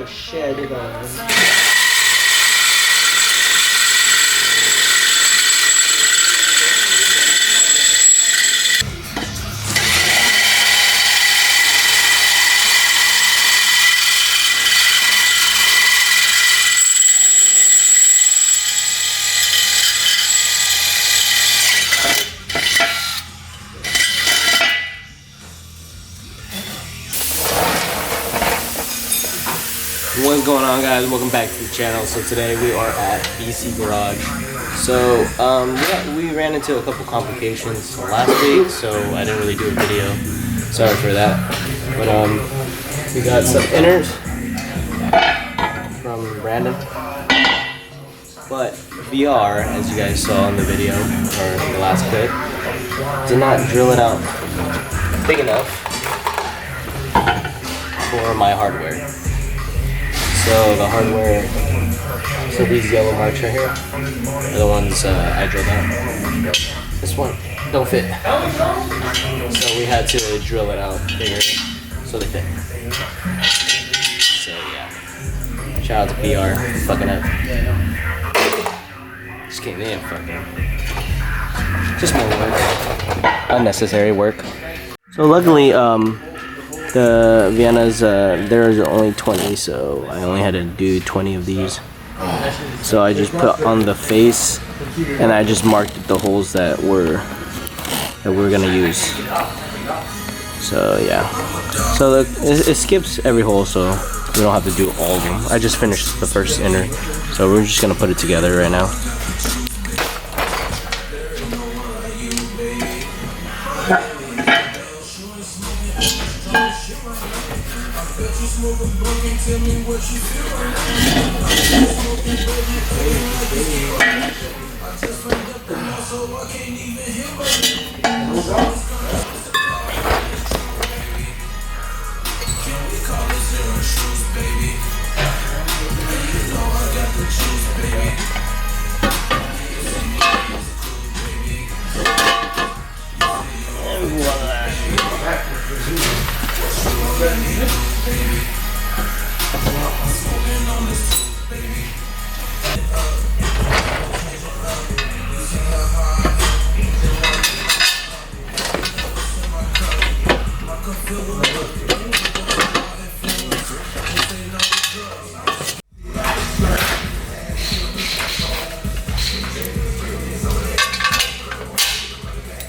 Oh shit, I did that. What's going on, guys? Welcome back to the channel. So today we are at BC Garage. So we ran into a couple complications last week, so I didn't really do a video. Sorry for that. But we got some inners from Brandon. But VR, as you guys saw in the video or in the last clip, did not drill it out big enough for my hardware. So the hardware, so these yellow marks right here are the ones I drilled out. This one don't fit. So we had to drill it out bigger so they fit. So yeah, shout out to PR for fucking up. Just came in fucking. Just more work. Unnecessary work. So luckily, the Vienna's, there's only 20, so I only had to do 20 of these. So I just put on the face, and I just marked the holes that we're gonna use. So yeah, so it skips every hole, so we don't have to do all of them. I just finished the first inner, so we're just gonna put it together right now.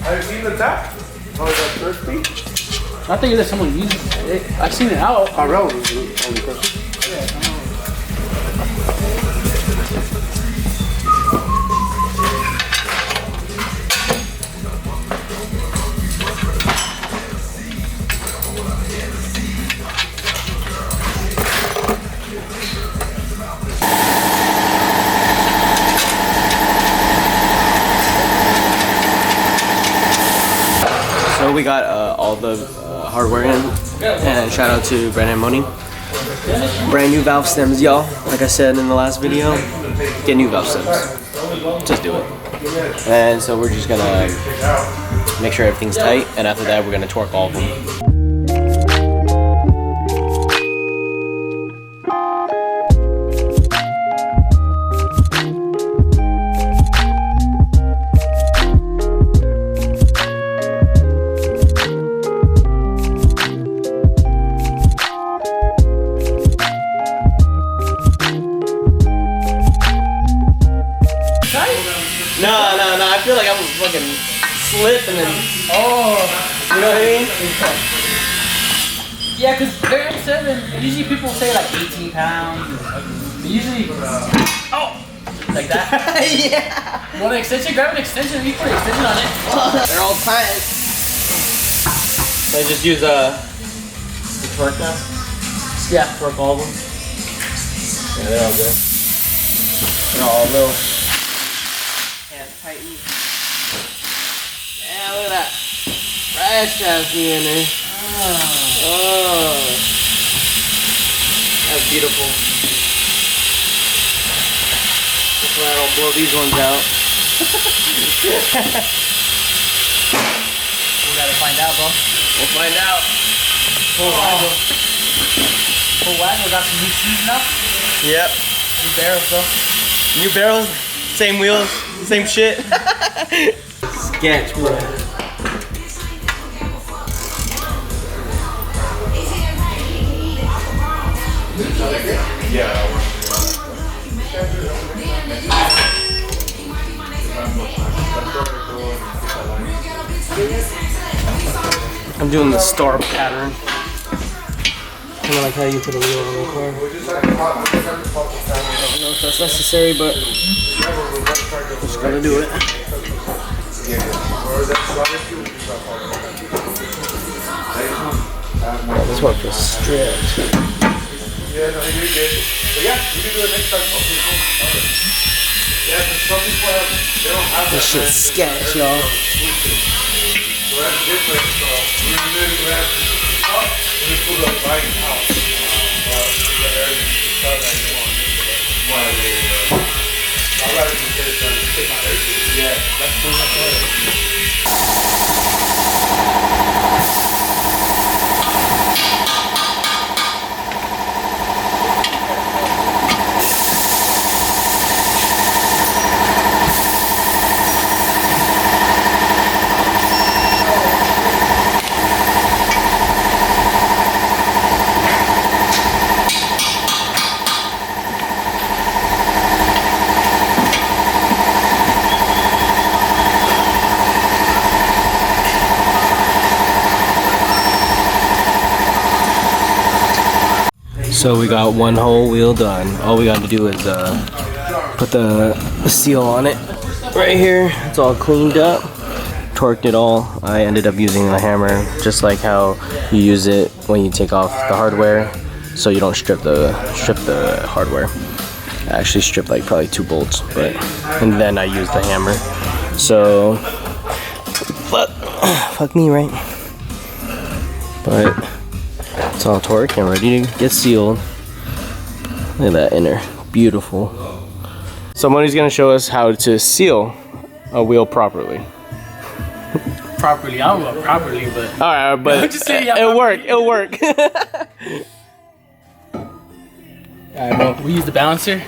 Have you seen the tap? Oh, is that thirsty? I think that someone uses it. I've seen it out. Carvel is the only person. So we got all the hardware in, and shout out to Brandon Money. Brand new valve stems, y'all. Like I said in the last video, get new valve stems. Just do it. And so we're just gonna make sure everything's tight, and after that we're gonna torque all of them. No, I feel like I'm fucking slip and then, you know what I mean? Yeah, because they're 7. Usually people say like 18 pounds. But usually, like that. Yeah. Want an extension? Grab an extension. You put an extension on it. They're all tight. I just use the torque now? Yeah. Torque all of them? Yeah, they're all good. They're all little. Tighten. Yeah, look at that. Fresh ass DNA. Oh. That's beautiful. That's why I don't blow these ones out. We gotta find out, bro. We'll find out. Full Little wagon got some new shoes now. Yep. New barrels, bro. New barrels, same wheels, same shit. Sketch, bro. I'm doing the star pattern. Kind of like how you put a wheel on the car. I don't know if that's necessary, but I'm just gonna do it. This one feels stripped. Yeah, no, you're good. But yeah, you can do it next time. Yeah, but some people they don't have This shit's sketch, y'all. So that's different. So we have and just put a bike out. The area that you want. I'd rather just get it done. Take my everything. Yeah, that's pretty much it. So we got one whole wheel done. All we got to do is put the seal on it right here. It's all cleaned up, torqued it all. I ended up using the hammer, just like how you use it when you take off the hardware, so you don't strip the hardware. I actually stripped like probably 2 bolts, and then I used the hammer. So, fuck me, right? But it's all torqued and ready to get sealed. Look at that inner, beautiful. So Moni's gonna show us how to seal a wheel properly. Properly, I don't know properly, but. Alright, but just saying, it'll work, it'll work. Alright, bro, we use the balancer.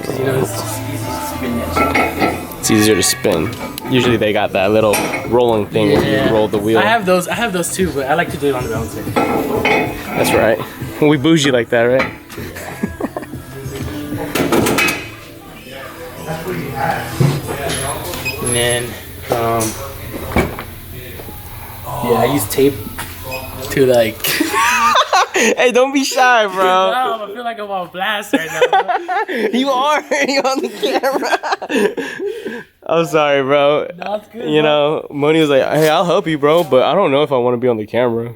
Because you know, it's just easy to spin that shit. It's easier to spin. Usually they got that little rolling thing where you roll the wheel. I have those too, but I like to do it on the balancer. That's right. We bougie like that, right? And then, yeah, I use tape to like. Hey, don't be shy, bro. I feel like I'm on blast right now. Bro. You are. You're on the camera. I'm sorry, bro. No, it's good, you know, Moni was like, "Hey, I'll help you, bro, but I don't know if I want to be on the camera."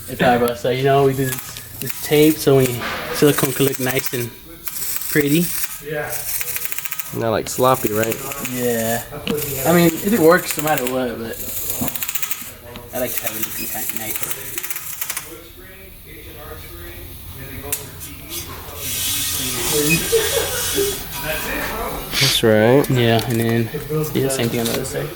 It's alright, bro. So you know, we do this tape so silicone can look nice and pretty. Yeah. Not like sloppy, right? Yeah. I mean, it works no matter what, but I like to have it looking kind of nice. That's right. Yeah, and then yeah, same thing on the other side.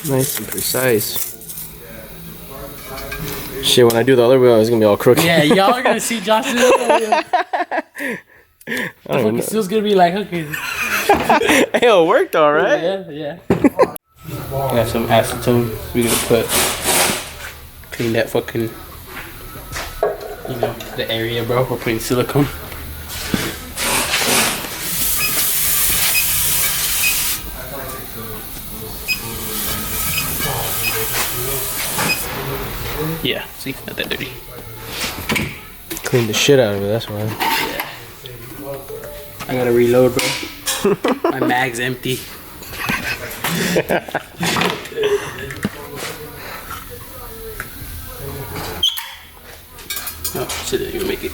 Nice and precise. Shit, when I do the other wheel, it's gonna be all crooked. Yeah, y'all are gonna see Josh's the fucking seal's gonna be like, okay. Hey, it worked all right. Yeah. I got some acetone. We're gonna clean that fucking, you know, the area, bro. We're putting silicone. Yeah, see, not that dirty. Clean the shit out of it, that's why. Yeah. I gotta reload, bro. My mag's empty. Oh, shit, you gonna make it.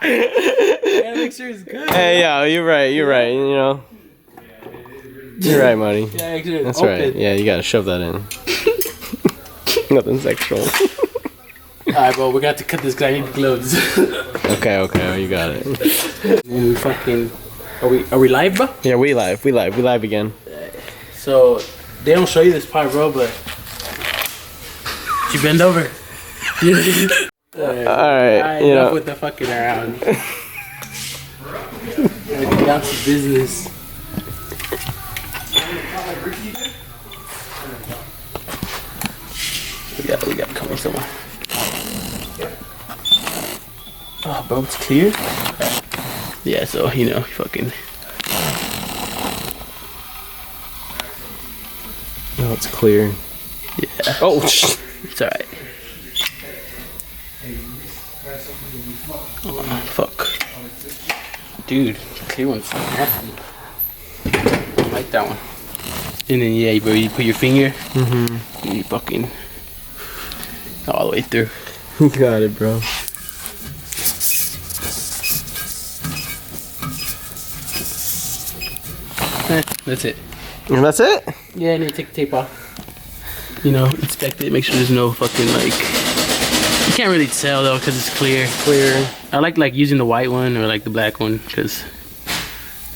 gotta make sure it's good. Hey, yo, you're right. You know. You're right, Marty. Yeah, make sure it's That's open. right. Yeah, you gotta shove that in. Nothing sexual. Alright, bro, we got to cut this because I need the gloves. Okay, you got it. And we fucking... Are we live, bro? Yeah, we live again. So, they don't show you this part, bro, but... You bend over. Alright, you enough know. with the fucking around. Get down to business. We got coming somewhere. Oh, bro, it's clear? Yeah, so, you know, fucking... No, it's clear. Yeah. Oh, It's alright. Oh, fuck. Dude, clear one's nothing. I like that one. And then, yeah, bro, you put your finger, and you fucking... all the way through. you got it, bro. That's it. And that's it? Yeah, and then take the tape off. You know, inspect it, make sure there's no fucking, like... You can't really tell, though, because it's clear. I like using the white one or, like, the black one, because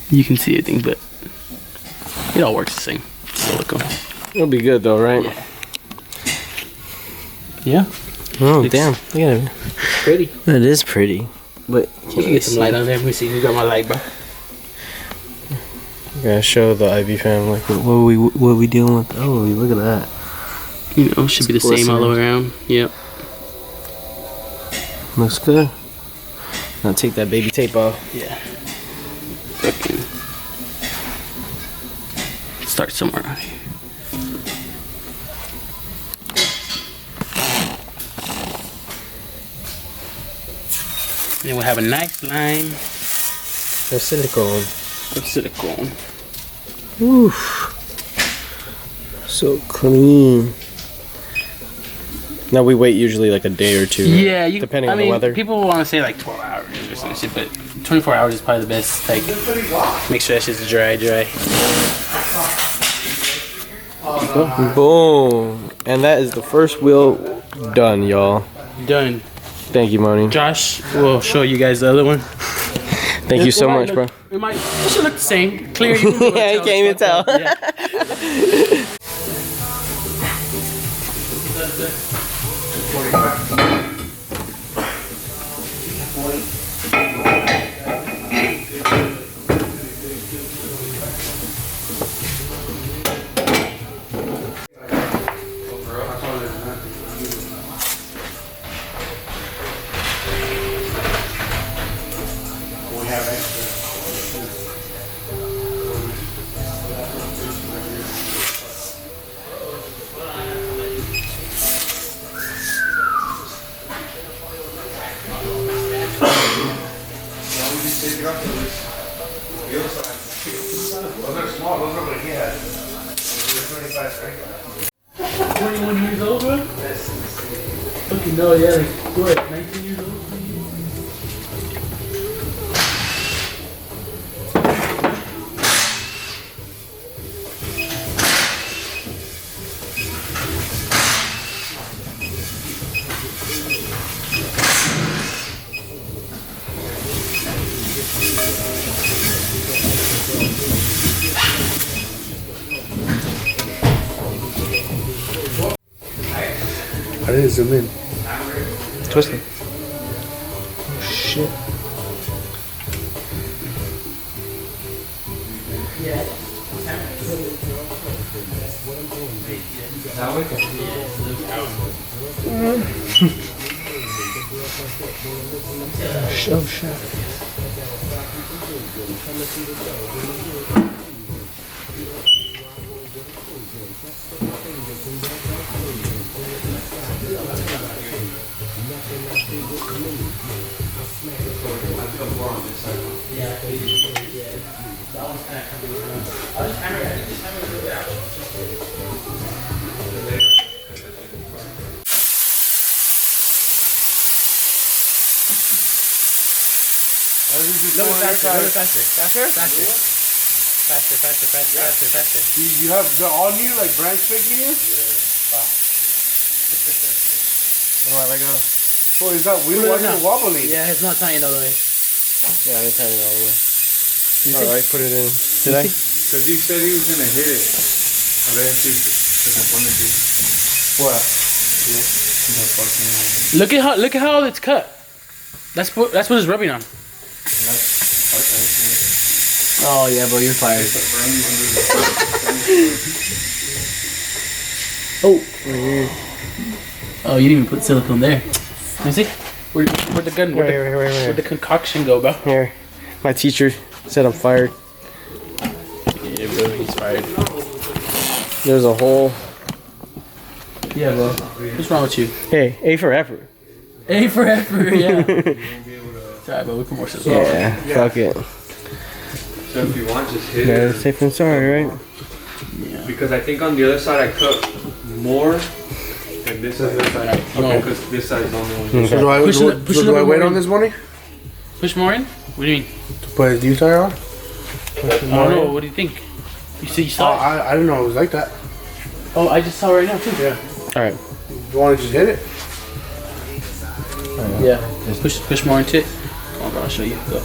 you can see everything, but it all works the same. Silicone. It'll be good, though, right? Yeah. Oh, It's- damn. Look at it. Pretty. It is pretty. But You can get some light on there. Let me see. You got my light, bro. gotta show the Ivy fam, like, what we dealing with. Oh, look at that. You know, should be the same all the way around. Yep. Looks good. Now take that baby tape off. Yeah. Fucking. Start somewhere around here. Then we'll have a nice line There's silicone. of silicone. Oof. So clean. Now we wait usually like a day or two. Yeah, right? Depending on the weather. People want to say like 12 hours or some shit, but 24 hours is probably the best. Like, make sure that shit's dry. Boom. And that is the first wheel done, y'all. Done. Thank you, Moni. Josh will show you guys the other one. Thank you so much, bro. It should look the same. Clear. Yeah, you can't even tell. Yeah. Those are small, those are what he had. Those are 25 straight. 21 years old, bro? Fucking no, yeah, like, what, 19 years old? I didn't zoom in. Twisting. Oh, shit. Oh, shit. Little faster, a little faster. Faster? Faster. Faster, faster, faster, faster, faster. You have the all new, like brand spanking new? Wow. Like a. Oh, is that weird? Why is it wobbly? Yeah, it's not tightened all the way. Yeah, I didn't tighten it all the way. Alright, put it in. Did I? Because he said he was gonna hit it. A ver si se pone así. What? Look at how it's cut. That's what it's rubbing on. Oh yeah, bro, you're fired. Oh, you didn't even put silicone there. Let me see. Where'd the gun? Where'd the concoction go, bro? Here, my teacher said I'm fired. Yeah, bro, he's fired. There's a hole. Yeah, bro. What's wrong with you? Hey, A for effort. A for effort, yeah. Sorry, but we can more silicone. Yeah, fuck it. So if you want, just hit Yeah, it. safe and sorry, right? Yeah. Because I think on the other side I cut more than this side. Okay. Because this side is the only one. Okay. do I, Push do, it- push so it do I up wait more on in. this money? Push more in? What do you mean? To put his new tire on? I don't know. What do you think? You see, you saw it? I didn't know it was like that. Oh, I just saw it right now, too. Yeah. Alright. You want to just hit it? Yeah. Push more into it. Come on, bro. I'll show you. Go.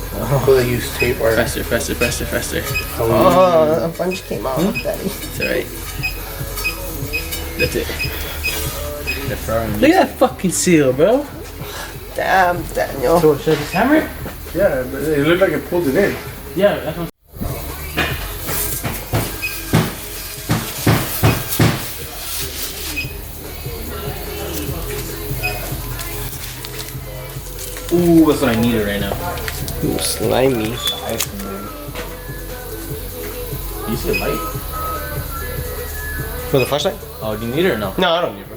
Will they use tape or? Faster, faster, faster, faster. Oh, a bunch came out, daddy. It's alright. That's it. Look at that fucking seal, bro. Damn, Daniel. So, should I just hammer it? Yeah, but it looked like it pulled it in. Yeah, that's what Ooh, that's what I needed right now. Ooh, slimy. You see a light? For the flashlight? Oh, do you need it or no? No, I don't need it, bro.